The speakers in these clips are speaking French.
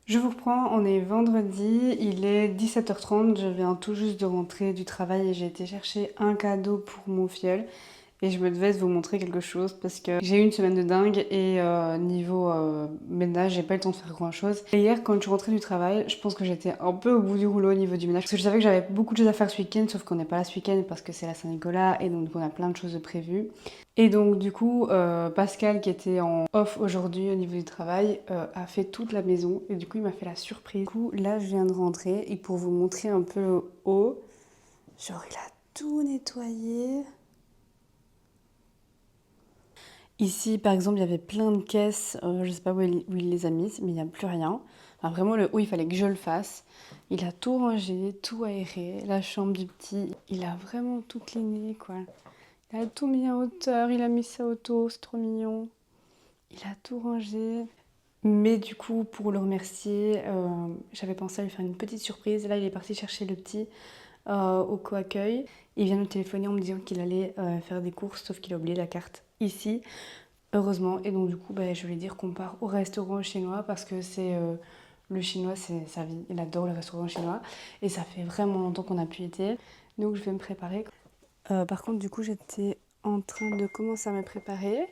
Je vous reprends, on est vendredi, il est 17h30, je viens tout juste de rentrer du travail et j'ai été chercher un cadeau pour mon filleul. Et je me devais de vous montrer quelque chose parce que j'ai eu une semaine de dingue et niveau ménage, j'ai pas eu le temps de faire grand chose. Et hier, quand je suis rentrée du travail, je pense que j'étais un peu au bout du rouleau au niveau du ménage parce que je savais que j'avais beaucoup de choses à faire ce week-end, sauf qu'on n'est pas là ce week-end parce que c'est la Saint-Nicolas et donc on a plein de choses de prévues. Et donc du coup, Pascal qui était en off aujourd'hui au niveau du travail a fait toute la maison et du coup il m'a fait la surprise. Du coup là je viens de rentrer et pour vous montrer un peu le haut, genre il a tout nettoyé. Ici, par exemple, il y avait plein de caisses, je sais pas où il les a mises, mais il n'y a plus rien. Enfin, vraiment, le haut, il fallait que je le fasse. Il a tout rangé, tout aéré, la chambre du petit, il a vraiment tout cleané, quoi. Il a tout mis en hauteur, il a mis sa auto, c'est trop mignon. Il a tout rangé. Mais du coup, pour le remercier, j'avais pensé à lui faire une petite surprise. Là, il est parti chercher le petit au co-accueil. Il vient de me téléphoner en me disant qu'il allait faire des courses, sauf qu'il a oublié la carte ici. Heureusement, et donc du coup, je voulais dire qu'on part au restaurant chinois parce que c'est le chinois, c'est sa vie. Il adore le restaurant chinois et ça fait vraiment longtemps qu'on n'a pu y être. Donc je vais me préparer. Par contre, du coup, j'étais en train de commencer à me préparer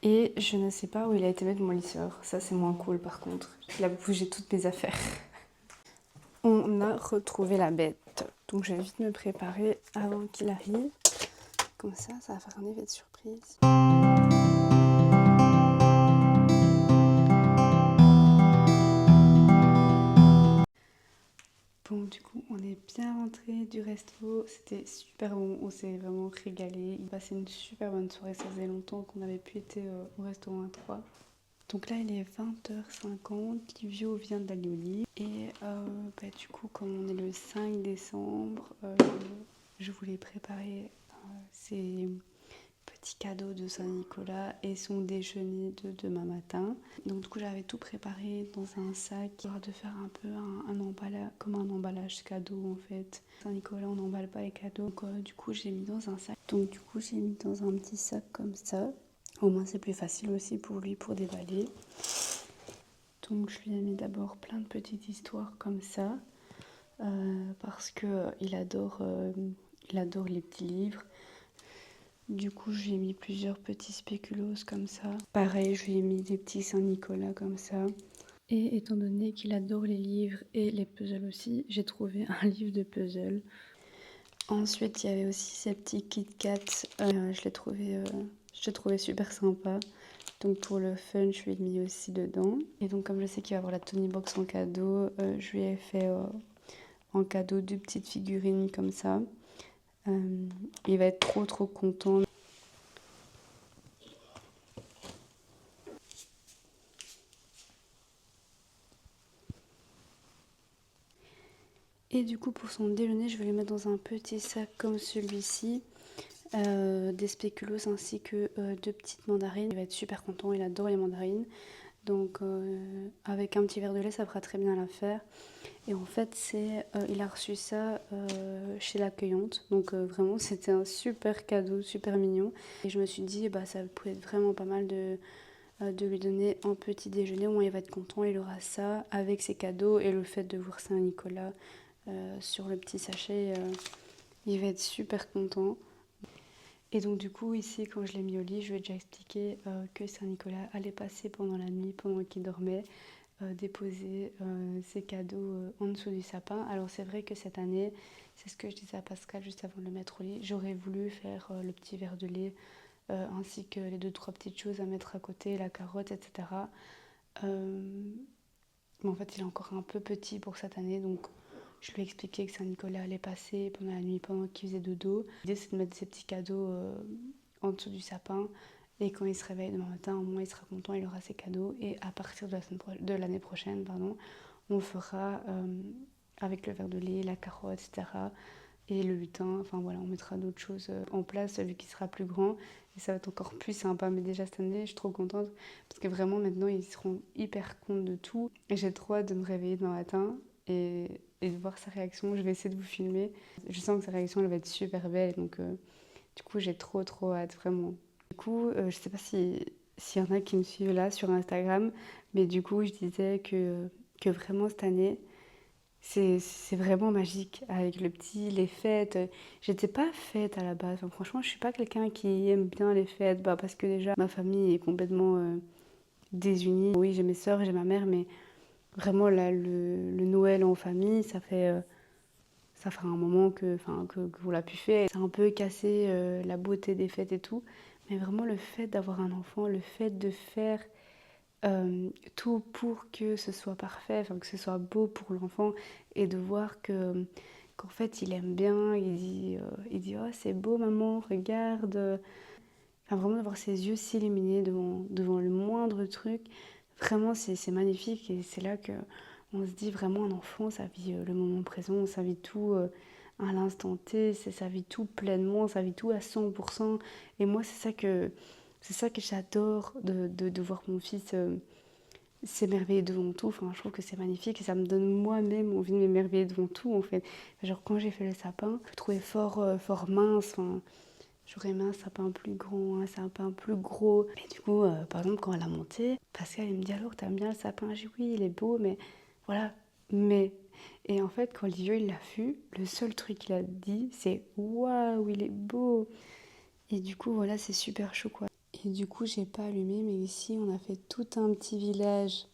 et je ne sais pas où il a été mettre mon lisseur. Ça, c'est moins cool par contre. Il a bougé toutes mes affaires. On a retrouvé la bête. Donc je vais vite me préparer avant qu'il arrive. Comme ça va faire un effet de surprise. Bon, du coup, on est bien rentré du resto. C'était super bon. On s'est vraiment régalé. On a passé une super bonne soirée. Ça faisait longtemps qu'on avait pu être au restaurant à 3. Donc là, il est 20h50. Livio vient d'aller au lit. Et du coup, comme on est le 5 décembre, je voulais préparer ses petits cadeaux de Saint-Nicolas et son déjeuner de demain matin. Donc du coup j'avais tout préparé dans un sac, de faire un peu un emballage, comme un emballage cadeau en fait. Saint-Nicolas on n'emballe pas les cadeaux, donc du coup j'ai mis dans un sac. Donc du coup j'ai mis dans un petit sac comme ça. Au moins c'est plus facile aussi pour lui pour déballer. Donc je lui ai mis d'abord plein de petites histoires comme ça. Parce que il adore les petits livres. Du coup, j'ai mis plusieurs petits spéculoos comme ça. Pareil, je lui ai mis des petits Saint-Nicolas comme ça. Et étant donné qu'il adore les livres et les puzzles aussi, j'ai trouvé un livre de puzzle. Ensuite, il y avait aussi ces petits Kit Kat. Je l'ai trouvé super sympa. Donc pour le fun, je lui ai mis aussi dedans. Et donc comme je sais qu'il va avoir la Tony Box en cadeau, je lui ai fait en cadeau deux petites figurines comme ça. Il va être trop content. Et du coup, pour son déjeuner, je vais le mettre dans un petit sac comme celui-ci. Des spéculoos ainsi que deux petites mandarines. Il va être super content, il adore les mandarines. Donc avec un petit verre de lait, ça fera très bien l'affaire. Et en fait, il a reçu ça chez l'accueillante. Donc vraiment, c'était un super cadeau, super mignon. Et je me suis dit, ça pourrait être vraiment pas mal de lui donner un petit déjeuner. Au moins, il va être content, il aura ça avec ses cadeaux et le fait de voir Saint-Nicolas sur le petit sachet, il va être super content. Et donc du coup ici quand je l'ai mis au lit, je lui ai déjà expliqué que Saint-Nicolas allait passer pendant la nuit, pendant qu'il dormait, déposer ses cadeaux en dessous du sapin. Alors c'est vrai que cette année, c'est ce que je disais à Pascal juste avant de le mettre au lit, j'aurais voulu faire le petit verre de lait ainsi que les 2-3 petites choses à mettre à côté, la carotte, etc. Mais en fait il est encore un peu petit pour cette année, donc je lui ai expliqué que Saint-Nicolas allait passer pendant la nuit, pendant qu'il faisait dodo. L'idée, c'est de mettre ses petits cadeaux en dessous du sapin. Et quand il se réveille demain matin, au moins, il sera content, il aura ses cadeaux. Et à partir de l'année prochaine, on fera avec le verre de lait, la carotte, etc. Et le lutin, enfin voilà, on mettra d'autres choses en place vu qu'il sera plus grand. Et ça va être encore plus sympa. Mais déjà cette année, je suis trop contente. Parce que vraiment, maintenant, ils seront hyper compte de tout. Et j'ai trop hâte de me réveiller demain matin et de voir sa réaction. Je vais essayer de vous filmer. Je sens que sa réaction, elle va être super belle. Donc, du coup, j'ai trop hâte, vraiment. Du coup, je sais pas si s'il y en a qui me suivent là sur Instagram. Mais du coup, je disais que vraiment cette année, c'est vraiment magique avec le petit, les fêtes. J'étais pas fête à la base. Enfin, franchement, je suis pas quelqu'un qui aime bien les fêtes. Bah, parce que déjà, ma famille est complètement désunie. Oui, j'ai mes sœurs, j'ai ma mère, mais vraiment, là, le Noël en famille, ça fait un moment que l'a pu faire. C'est un peu cassé la beauté des fêtes et tout. Mais vraiment, le fait d'avoir un enfant, le fait de faire tout pour que ce soit parfait, enfin, que ce soit beau pour l'enfant et de voir qu'en fait, il aime bien, il dit «Oh, c'est beau, maman, regarde». Enfin, vraiment d'avoir ses yeux s'illuminer devant le moindre truc, vraiment, c'est magnifique et c'est là que on se dit vraiment un enfant, ça vit le moment présent, ça vit tout à l'instant T, ça vit tout pleinement, ça vit tout à 100%. Et moi, c'est ça que j'adore de voir mon fils s'émerveiller devant tout. Enfin, je trouve que c'est magnifique et ça me donne moi-même envie de m'émerveiller devant tout en fait. Genre quand j'ai fait le sapin, je le trouvais fort mince. Enfin, j'aurais aimé un sapin plus grand, un sapin plus gros. Mais du coup, par exemple, quand elle a monté, Pascal il me dit alors t'aimes bien le sapin? J'ai dit oui, il est beau, mais voilà. Mais et en fait, quand Olivier il l'a vu, le seul truc qu'il a dit, c'est waouh, il est beau. Et du coup, voilà, c'est super chaud quoi. Et du coup, j'ai pas allumé, mais ici, on a fait tout un petit village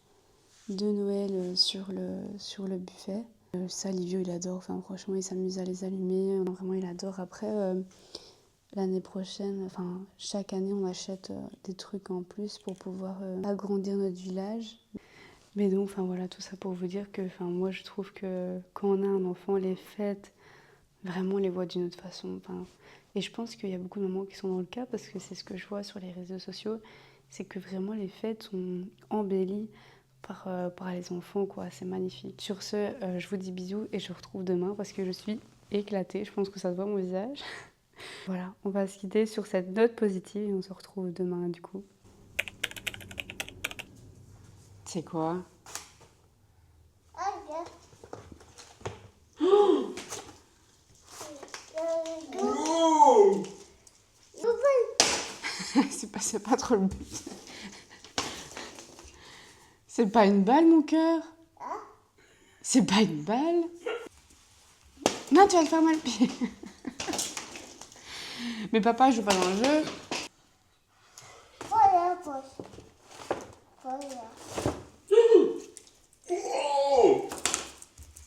de Noël sur le buffet. Ça, Livio, il adore. Enfin, franchement, il s'amuse à les allumer. Vraiment, il adore. Après, l'année prochaine, enfin, chaque année, on achète des trucs en plus pour pouvoir agrandir notre village. Mais donc, enfin, voilà, tout ça pour vous dire que, enfin, moi, je trouve que quand on a un enfant, les fêtes, vraiment, on les voit d'une autre façon. Enfin, et je pense qu'il y a beaucoup de mamans qui sont dans le cas parce que c'est ce que je vois sur les réseaux sociaux, c'est que vraiment les fêtes sont embellies par les enfants, quoi. C'est magnifique. Sur ce, je vous dis bisous et je vous retrouve demain parce que je suis éclatée. Je pense que ça se voit mon visage. Voilà, on va se quitter sur cette note positive et on se retrouve demain du coup. C'est quoi? C'est pas trop le but. C'est pas une balle, mon cœur. C'est pas une balle. Non, tu vas le faire mal pied. Mais papa, je joue pas dans le jeu. Voilà.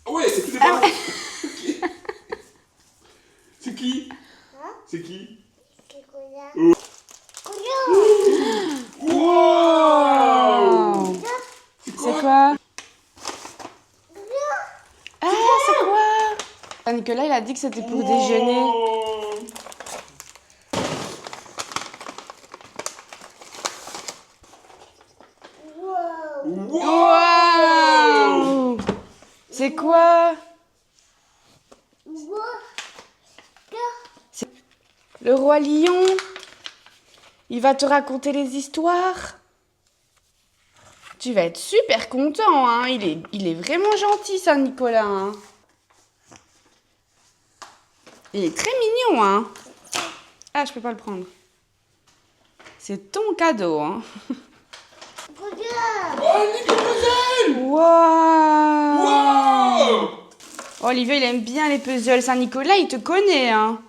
Oh ouais, c'est tout des balles. C'est qui? C'est qui? C'est quoi? Wow! C'est quoi? Ah, c'est quoi? Ah, Nicolas, il a dit que c'était pour déjeuner. Wow! C'est quoi? C'est le roi lion. Il va te raconter les histoires. Tu vas être super content, hein. Il est vraiment gentil, ça, Nicolas, hein. Il est très mignon, hein. Ah, je peux pas le prendre. C'est ton cadeau, hein. Oh, Nicolas! Waouh! Wow! Olivier, il aime bien les puzzles. Saint-Nicolas, il te connaît, hein.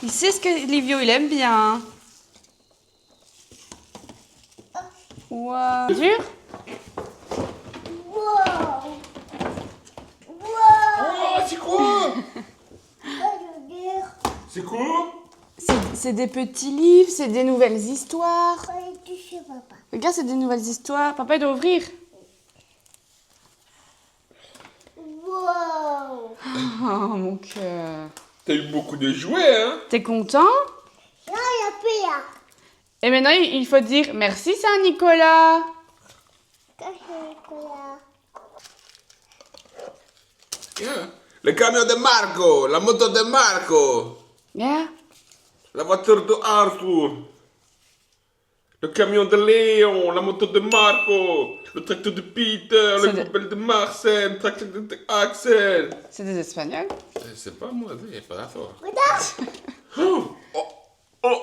Il sait ce que Livio, il aime bien, hein. Waouh! Dur? Oh, c'est quoi? C'est quoi? C'est des petits livres, c'est des nouvelles histoires. Papa. Regarde, c'est des nouvelles histoires. Papa, il doit ouvrir. Wow. Oh, mon cœur. T'as eu beaucoup de jouets, hein? T'es content? Là, il y a pire. Et maintenant, il faut dire merci Saint-Nicolas. Yeah. Le camion de Marco, la moto de Marco, Yeah. la voiture de Arthur, le camion de Léon, la moto de Marco, le tracteur de Peter, C'est le de- poubelle de Marcel, le tracteur de Axel. C'est des Espagnols. C'est pas moi, c'est pas la force. Regarde. Oh, oh.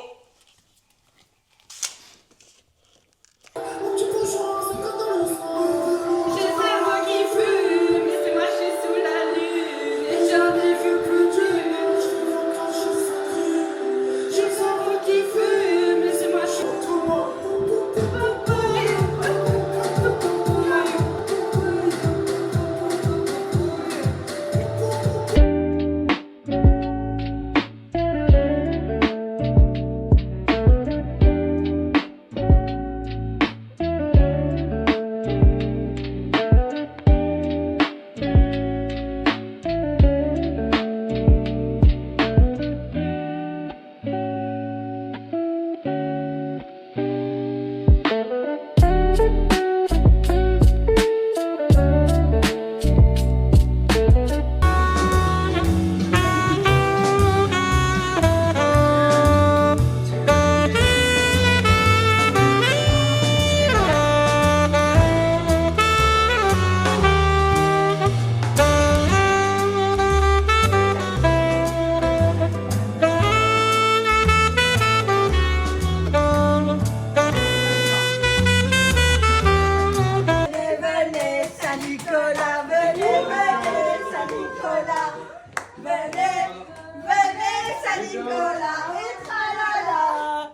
Venez, venez, Saint-Nicolas et tralala.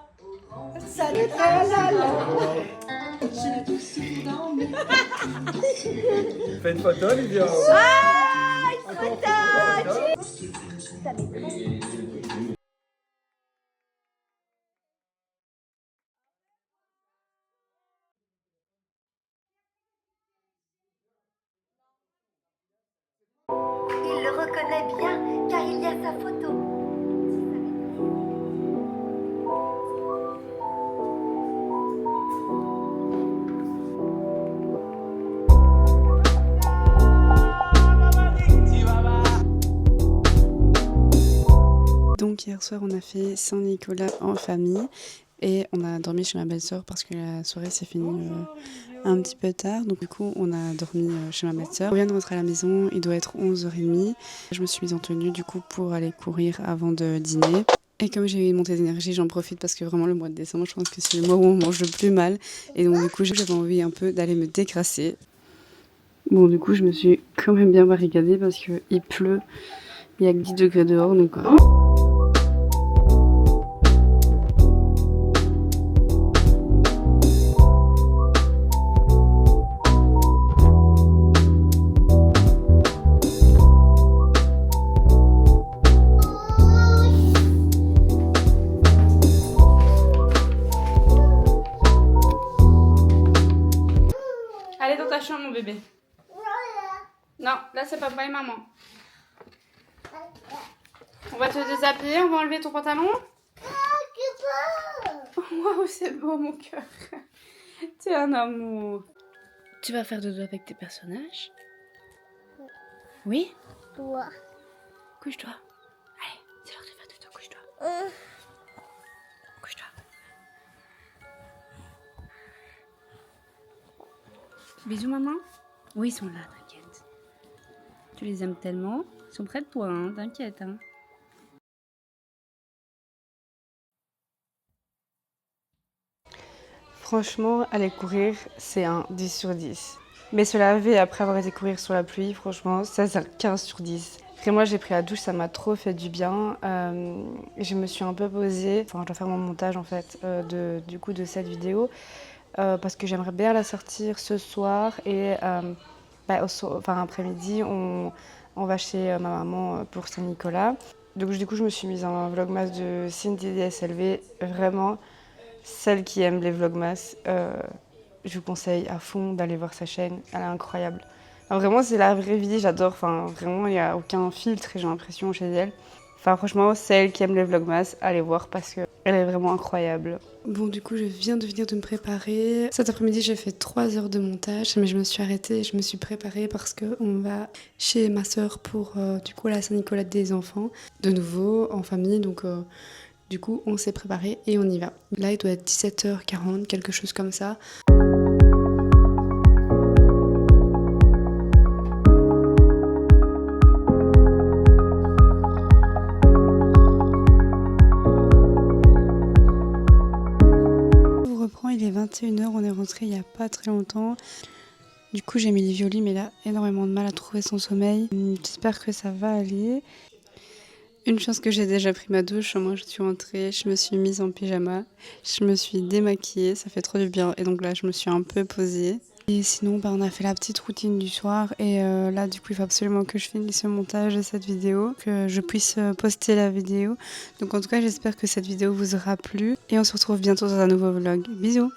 Salut, tralala. Fais une photo, Olivia. Il le reconnaît bien, car il y a sa photo. Donc hier soir on a fait Saint-Nicolas en famille et on a dormi chez ma belle-sœur parce que la soirée s'est finie un petit peu tard. Donc du coup on a dormi chez ma belle-sœur. On vient de rentrer à la maison, il doit être 11h30. Je me suis mise en tenue du coup pour aller courir avant de dîner. Et comme j'ai eu une montée d'énergie, j'en profite parce que vraiment le mois de décembre, je pense que c'est le mois où on mange le plus mal. Et donc du coup j'avais envie un peu d'aller me décrasser. Bon du coup je me suis quand même bien barricadée parce qu'il pleut. Il y a que 10 degrés dehors donc... Allez dans ta chambre mon bébé. Non, là c'est papa et maman. On va te déshabiller, on va enlever ton pantalon. Waouh, c'est beau mon cœur. T'es un amour. Tu vas faire dodo avec tes personnages? Oui? Toi. Couche-toi. Allez, c'est l'heure de faire dodo, couche-toi. Couche-toi. Bisous maman. Oui, ils sont là, t'inquiète. Tu les aimes tellement. Ils sont près de toi, hein, t'inquiète. Hein. Franchement, aller courir, c'est un 10 sur 10. Mais se laver après avoir été courir sur la pluie, franchement, ça c'est un 15 sur 10. Après moi, j'ai pris la douche, ça m'a trop fait du bien. Je me suis un peu posée. Enfin, je dois faire mon montage en fait du coup de cette vidéo. Parce que j'aimerais bien la sortir ce soir et après-midi on va chez ma maman pour Saint-Nicolas. Donc du coup je me suis mise en vlogmas de Cindy DSLV. Vraiment, celle qui aime les vlogmas, je vous conseille à fond d'aller voir sa chaîne, elle est incroyable. Enfin, vraiment c'est la vraie vie, j'adore, enfin, vraiment il n'y a aucun filtre et j'ai l'impression chez elle. Enfin franchement, celle qui aime les vlogmas, allez voir parce qu'elle est vraiment incroyable. Bon du coup je viens de venir de me préparer. Cet après-midi j'ai fait 3 heures de montage mais je me suis arrêtée et je me suis préparée parce qu'on va chez ma soeur pour du coup la Saint-Nicolas des enfants. De nouveau en famille donc du coup on s'est préparé et on y va. Là il doit être 17h40, quelque chose comme ça. Il est 21h, on est rentré il n'y a pas très longtemps. Du coup j'ai mis les violis mais il a énormément de mal à trouver son sommeil. J'espère que ça va aller. Une chance que j'ai déjà pris ma douche, moi je suis rentrée, je me suis mise en pyjama, je me suis démaquillée, ça fait trop du bien. Et donc là je me suis un peu posée. Et sinon on a fait la petite routine du soir et là du coup il faut absolument que je finisse le montage de cette vidéo, que je puisse poster la vidéo. Donc en tout cas j'espère que cette vidéo vous aura plu et on se retrouve bientôt dans un nouveau vlog. Bisous!